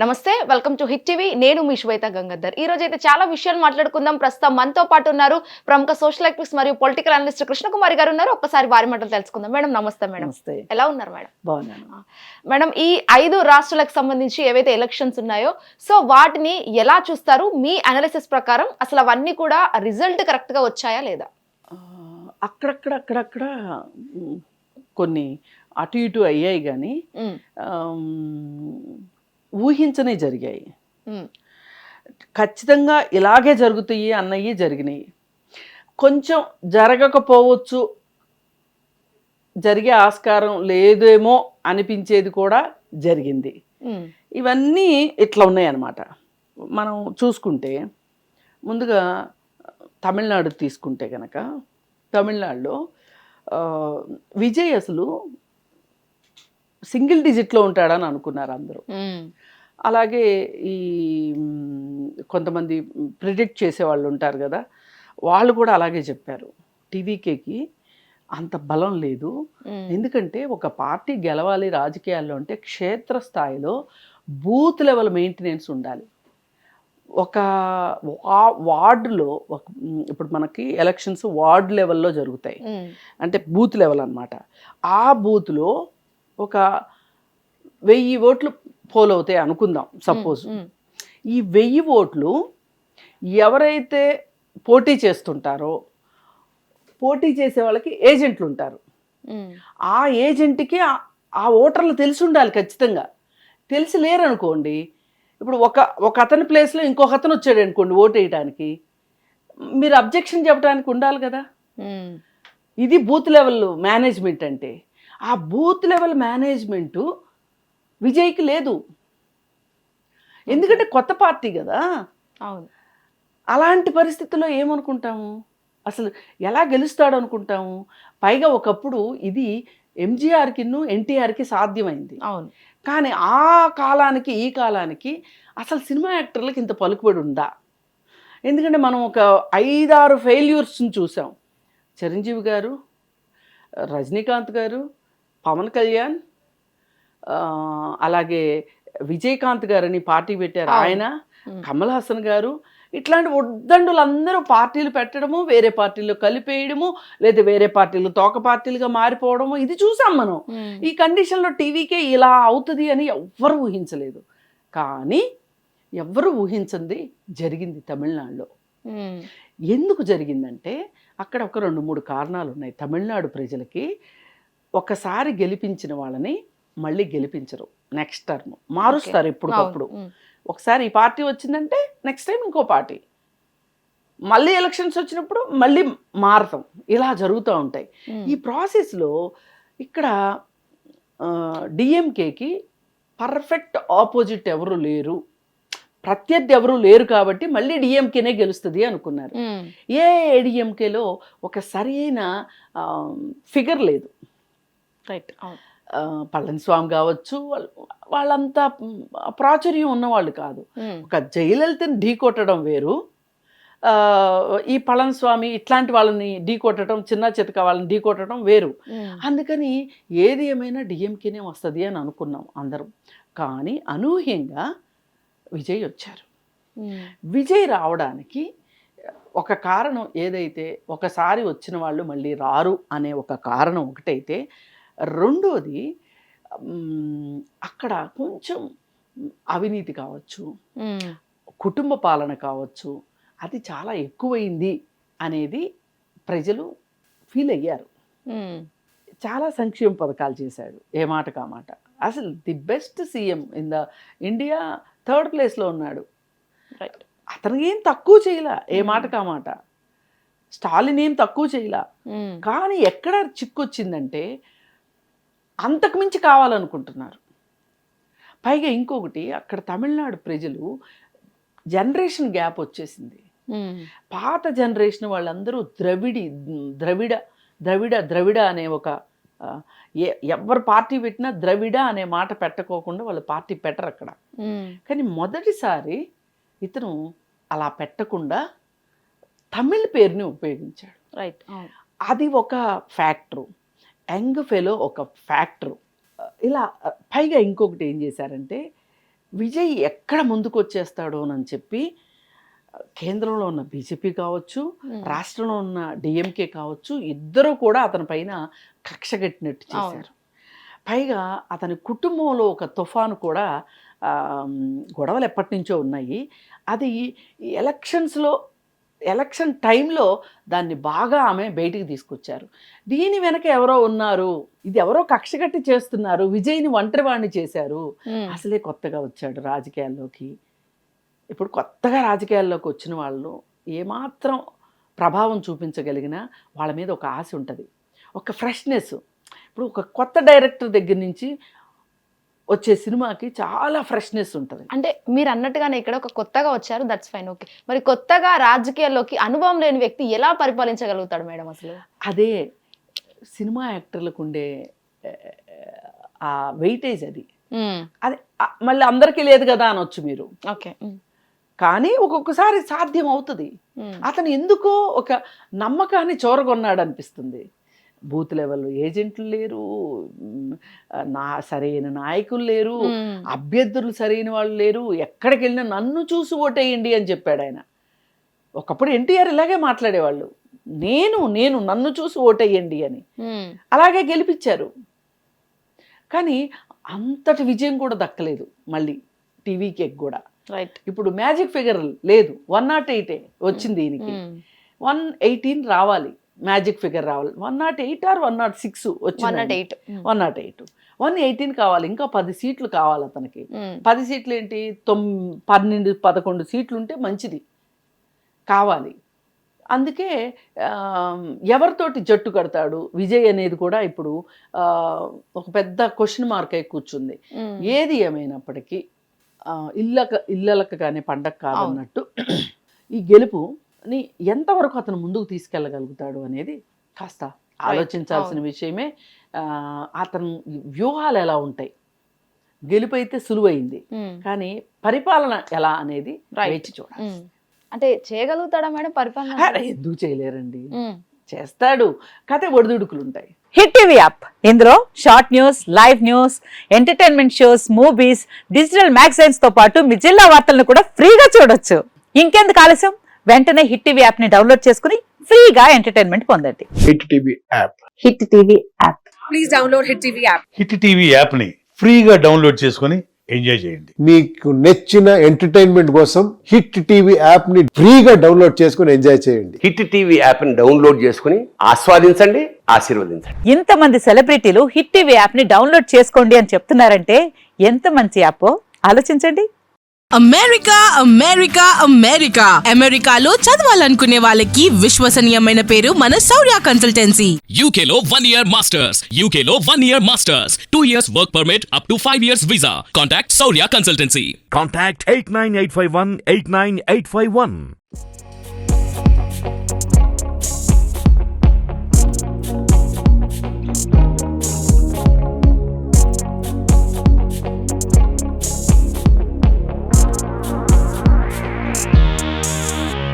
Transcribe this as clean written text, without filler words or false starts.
నమస్తే, welcome to hit TV. నేను మీ శ్వేత గంగాధర్. ఈ రోజు అయితే చాలా విషయాలు మాట్లాడుకుందాం. ప్రస్తుతం మనతో పాటు ఉన్నారు ప్రముఖ సోషల్ యాక్టివిస్ట్ మరియు పొలిటికల్ అనలిస్ట్ కృష్ణకుమారి గారు ఉన్నారు. ఒక్కసారి వారి మాటలు తెలుసుకుందాం. మేడం నమస్తే. మేడం నమస్తే. ఎలా ఉన్నారు మేడం? బాగున్నాను మేడం, ఈ 5 రాష్ట్రాలకు సంబంధించి ఏవైతే ఎలక్షన్స్ ఉన్నాయో సో వాటిని ఎలా చూస్తారు? మీ అనాలిసిస్ ప్రకారం అసలు అవన్నీ కూడా రిజల్ట్ కరెక్ట్ గా వచ్చాయా లేదా? అక్కడక్కడ కొన్ని అటు ఇటు అయ్యాయి కానీ ఊహించనే జరిగాయి. ఖచ్చితంగా ఇలాగే జరుగుతాయి అన్నవి జరిగినాయి. కొంచెం జరగకపోవచ్చు, జరిగే ఆస్కారం లేదేమో అనిపించేది కూడా జరిగింది. ఇవన్నీ ఇట్లా ఉన్నాయన్నమాట. మనం చూసుకుంటే ముందుగా తమిళనాడు తీసుకుంటే కనుక, తమిళనాడులో విజయ్ అసలు సింగిల్ డిజిట్లో ఉంటాడని అనుకున్నారు అందరూ. అలాగే ఈ కొంతమంది ప్రిడిక్ట్ చేసేవాళ్ళు ఉంటారు కదా, వాళ్ళు కూడా అలాగే చెప్పారు. టీవీకేకి అంత బలం లేదు, ఎందుకంటే ఒక పార్టీ గెలవాలి రాజకీయాల్లో అంటే క్షేత్రస్థాయిలో బూత్ లెవెల్ మెయింటెనెన్స్ ఉండాలి. ఒక వార్డులో ఇప్పుడు మనకి ఎలక్షన్స్ వార్డు లెవెల్లో జరుగుతాయి, అంటే బూత్ లెవెల్ అన్నమాట. ఆ బూత్లో ఒక 1000 ఓట్లు పోల్ అవుతాయి అనుకుందాం సపోజ్. ఈ 1000 ఓట్లు ఎవరైతే పోటీ చేస్తుంటారో, పోటీ చేసే వాళ్ళకి ఏజెంట్లు ఉంటారు. ఆ ఏజెంట్కి ఆ ఓటర్లు తెలిసి ఉండాలి ఖచ్చితంగా. తెలిసి లేరు అనుకోండి, ఇప్పుడు ఒక అతని ప్లేస్లో ఇంకొక అతను వచ్చాడు అనుకోండి ఓటు వేయడానికి, మీరు అబ్జెక్షన్ చెప్పడానికి ఉండాలి కదా. ఇది బూత్ లెవెల్ మేనేజ్మెంట్ అంటే. ఆ బూత్ లెవెల్ మేనేజ్మెంటు విజయ్కి లేదు, ఎందుకంటే కొత్త పార్టీ కదా. అవును. అలాంటి పరిస్థితుల్లో ఏమనుకుంటాము, అసలు ఎలా గెలుస్తాడు అనుకుంటాము. పైగా ఒకప్పుడు ఇది ఎంజీఆర్కిను ఎన్టీఆర్కి సాధ్యమైంది. అవును. కానీ ఆ కాలానికి ఈ కాలానికి అసలు సినిమా యాక్టర్లకు ఇంత పలుకుబడి ఉందా? ఎందుకంటే మనం ఒక 5-6 ఫెయిల్యూర్స్ని చూసాం. చిరంజీవి గారు, రజనీకాంత్ గారు, పవన్ కళ్యాణ్, అలాగే విజయకాంత్ గారని పార్టీ పెట్టారు ఆయన, కమల్ హాసన్ గారు, ఇట్లాంటి ఉద్దండులు అందరూ పార్టీలు పెట్టడము, వేరే పార్టీల్లో కలిపేయడము, లేదా వేరే పార్టీలు తోక పార్టీలుగా మారిపోవడము, ఇది చూసాం మనం. ఈ కండిషన్లో టీవీకే ఇలా అవుతుంది అని ఎవ్వరు ఊహించలేదు. కానీ ఎవ్వరు ఊహించింది జరిగింది తమిళనాడులో. ఎందుకు జరిగిందంటే అక్కడ ఒక 2-3 కారణాలు ఉన్నాయి. తమిళనాడు ప్రజలకి ఒకసారి గెలిపించిన వాళ్ళని మళ్ళీ గెలిపించరు, నెక్స్ట్ టర్మ్ మారుస్తారు ఎప్పటికప్పుడు. ఒకసారి ఈ పార్టీ వచ్చిందంటే నెక్స్ట్ టైం ఇంకో పార్టీ, మళ్ళీ ఎలక్షన్స్ వచ్చినప్పుడు మళ్ళీ మారతాం, ఇలా జరుగుతూ ఉంటాయి. ఈ ప్రాసెస్లో ఇక్కడ డిఎంకేకి పర్ఫెక్ట్ ఆపోజిట్ ఎవరు లేరు, ప్రత్యర్థి ఎవరు లేరు, కాబట్టి మళ్ళీ డిఎంకేనే గెలుస్తుంది అనుకున్నారు. ఏఐఏడిఎంకేలో ఒక సరైన ఫిగర్ లేదు. రైట్. పళనిస్వామి కావచ్చు, వాళ్ళంతా ప్రాచుర్యం ఉన్నవాళ్ళు కాదు. ఒక జయలలితని ఢీ కొట్టడం వేరు, ఈ పళనిస్వామి ఇట్లాంటి వాళ్ళని ఢీ కొట్టడం, చిన్న చితక వాళ్ళని ఢీ కొట్టడం వేరు. అందుకని ఏది ఏమైనా డిఎంకేనే వస్తుంది అని అనుకున్నాం అందరం. కానీ అనూహ్యంగా విజయ్ వచ్చారు. విజయ్ రావడానికి ఒక కారణం ఏదైతే, ఒకసారి వచ్చిన వాళ్ళు మళ్ళీ రారు అనే ఒక కారణం ఒకటైతే, రెండోది అక్కడ కొంచెం అవినీతి కావచ్చు, కుటుంబ పాలన కావచ్చు, అది చాలా ఎక్కువైంది అనేది ప్రజలు ఫీల్ అయ్యారు. చాలా సంక్షేమ పథకాలు చేశాడు, ఏ మాట కామాట. అసలు the best CM in the India, 3rd ప్లేస్లో ఉన్నాడు. రైట్. అతను ఏం తక్కువ చేయలే, ఏ మాట కామాట. స్టాలిన్ ఏం తక్కువ చేయలే. కానీ ఎక్కడ చిక్కొచ్చిందంటే అంతకుమించి కావాలనుకుంటున్నారు. పైగా ఇంకొకటి, అక్కడ తమిళనాడు ప్రజలు జనరేషన్ గ్యాప్ వచ్చేసింది. పాత జనరేషన్ వాళ్ళందరూ ద్రవిడ అనే ఒక ఎవరు పార్టీ పెట్టినా ద్రవిడ అనే మాట పెట్టకోకుండా వాళ్ళు పార్టీ పెట్టరు అక్కడ. కానీ మొదటిసారి ఇతను అలా పెట్టకుండా తమిళ్ పేరుని ఉపయోగించాడు. రైట్. అది ఒక ఫ్యాక్టరు. యంగ్ ఫెలో ఒక ఫ్యాక్టరు. ఇలా పైగా ఇంకొకటి ఏం చేశారంటే, విజయ్ ఎక్కడ ముందుకు వచ్చేస్తాడో అని చెప్పి కేంద్రంలో ఉన్న బీజేపీ కావచ్చు, రాష్ట్రంలో ఉన్న డిఎంకే కావచ్చు, ఇద్దరు కూడా అతని పైన కక్ష కట్టినట్టు చేశారు. పైగా అతని కుటుంబంలో ఒక తుఫాను కూడా, గొడవలు ఎప్పటి నుంచో ఉన్నాయి. అది ఎలక్షన్ టైంలో దాన్ని బాగా ఆమె బయటికి తీసుకొచ్చారు. దీని వెనక ఎవరో ఉన్నారు, ఇది ఎవరో కక్షగట్టి చేస్తున్నారు, విజయ్ని ఒంటరివాణ్ణి చేశారు. అసలే కొత్తగా వచ్చాడు రాజకీయాల్లోకి. ఇప్పుడు కొత్తగా రాజకీయాల్లోకి వచ్చిన వాళ్ళు ఏమాత్రం ప్రభావం చూపించగలిగినా వాళ్ళ మీద ఒక ఆశ ఉంటుంది, ఒక ఫ్రెష్నెస్. ఇప్పుడు ఒక కొత్త డైరెక్టర్ దగ్గర నుంచి వచ్చే సినిమాకి చాలా ఫ్రెష్నెస్ ఉంటుంది. అంటే మీరు అన్నట్టుగానే ఇక్కడ ఒక కొత్తగా వచ్చారు, దట్స్ ఫైన్, ఓకే. మరి కొత్తగా రాజకీయాల్లోకి అనుభవం లేని వ్యక్తి ఎలా పరిపాలించగలుగుతాడు మేడం అసలు? అదే సినిమా యాక్టర్లకు ఉండే ఆ వెయిటేజ్ అది. మళ్ళీ అందరికీ లేదు కదా అనొచ్చు మీరు, ఓకే. కానీ ఒక్కొక్కసారి సాధ్యం అవుతుంది. అతను ఎందుకో ఒక నమ్మకాన్ని చూరగొన్నాడు అనిపిస్తుంది. బూత్ లెవెల్ ఏజెంట్లు లేరు, సరైన నాయకులు లేరు, అభ్యర్థులు సరైన వాళ్ళు లేరు. ఎక్కడికి వెళ్ళినా నన్ను చూసి ఓటేయండి అని చెప్పాడు ఆయన. ఒకప్పుడు ఎన్టీఆర్ ఇలాగే మాట్లాడేవాళ్ళు, నేను నన్ను చూసి ఓటేయండి అని. అలాగే గెలిపించారు. కానీ అంతటి విజయం కూడా దక్కలేదు మళ్ళీ టీవీకి కూడా. రైట్. ఇప్పుడు మ్యాజిక్ ఫిగర్ లేదు, 108 వచ్చింది దీనికి. 118 రావాలి, మ్యాజిక్ ఫిగర్ రావాలి. 108 or 106 వచ్చింది. 118 కావాలి, ఇంకా 10 సీట్లు కావాలి అతనికి. 10 సీట్లు ఏంటి, 12-11 సీట్లు ఉంటే మంచిది కావాలి. అందుకే ఎవరితోటి జట్టు కడతాడు విజయ్ అనేది కూడా ఇప్పుడు ఒక పెద్ద క్వశ్చన్ మార్క్ అయి కూర్చుంది. ఏది ఏమైనప్పటికీ ఇళ్ళలకు కానీ పండగ కాదన్నట్టు ఈ గెలుపుని ఎంతవరకు అతను ముందుకు తీసుకెళ్ళగలుగుతాడు అనేది కాస్త ఆలోచించాల్సిన విషయమే. అతను వ్యూహాలు ఎలా ఉంటాయి, గెలుపు అయితే సులువైంది, కానీ పరిపాలన ఎలా అనేది వేచి చూడాలి. అంటే చేయగలుగుతాడా మేడం పరిపాలన? ఎందుకు చేయలేరండి, చేస్తాడు. కథ ఒడిదుడుకులు ఉంటాయి. హిట్ టీవీ యాప్, ఇందులో short news, live news, entertainment shows, movies, digital magazines తో పాటు మీ జిల్లా వార్తలను కూడా ఫ్రీగా చూడొచ్చు. ఇంకెందుకు ఆలస్యం, వెంటనే హిట్ టీవీ యాప్ ని డౌన్లోడ్ చేసుకుని ఫ్రీగా ఎంటర్టైన్మెంట్ పొందండి. Hit TV app, hit TV app, please download hit TV app. Hit TV app ని ఫ్రీగా డౌన్లోడ్ చేసుకుని ఎంజాయ్ చేయండి. మీకు నచ్చిన ఎంటర్టైన్మెంట్ కోసం హిట్ టీవీ యాప్ ని ఫ్రీగా డౌన్లోడ్ చేసుకుని ఎంజాయ్ చేయండి. హిట్ టీవీ యాప్ ని డౌన్లోడ్ చేసుకుని ఆస్వాదించండి, ఆశీర్వదించండి. ఇంతమంది సెలబ్రిటీలు హిట్ టీవీ యాప్ ని డౌన్లోడ్ చేసుకోండి అని చెప్తున్నారంటే ఎంత మంచి యాప్ ఆలోచించండి. అమెరికా అమెరికా అమెరికా అమెరికాలో చదవాలనుకునే వాళ్ళకి విశ్వసనీయమైన పేరు మన శౌర్య కన్సల్టెన్సీ. UK లో 1 year masters, UK లో 1 year masters, 2 years work permit up to 5 years visa. Contact Saurya Consultancy. Contact 89851 89851.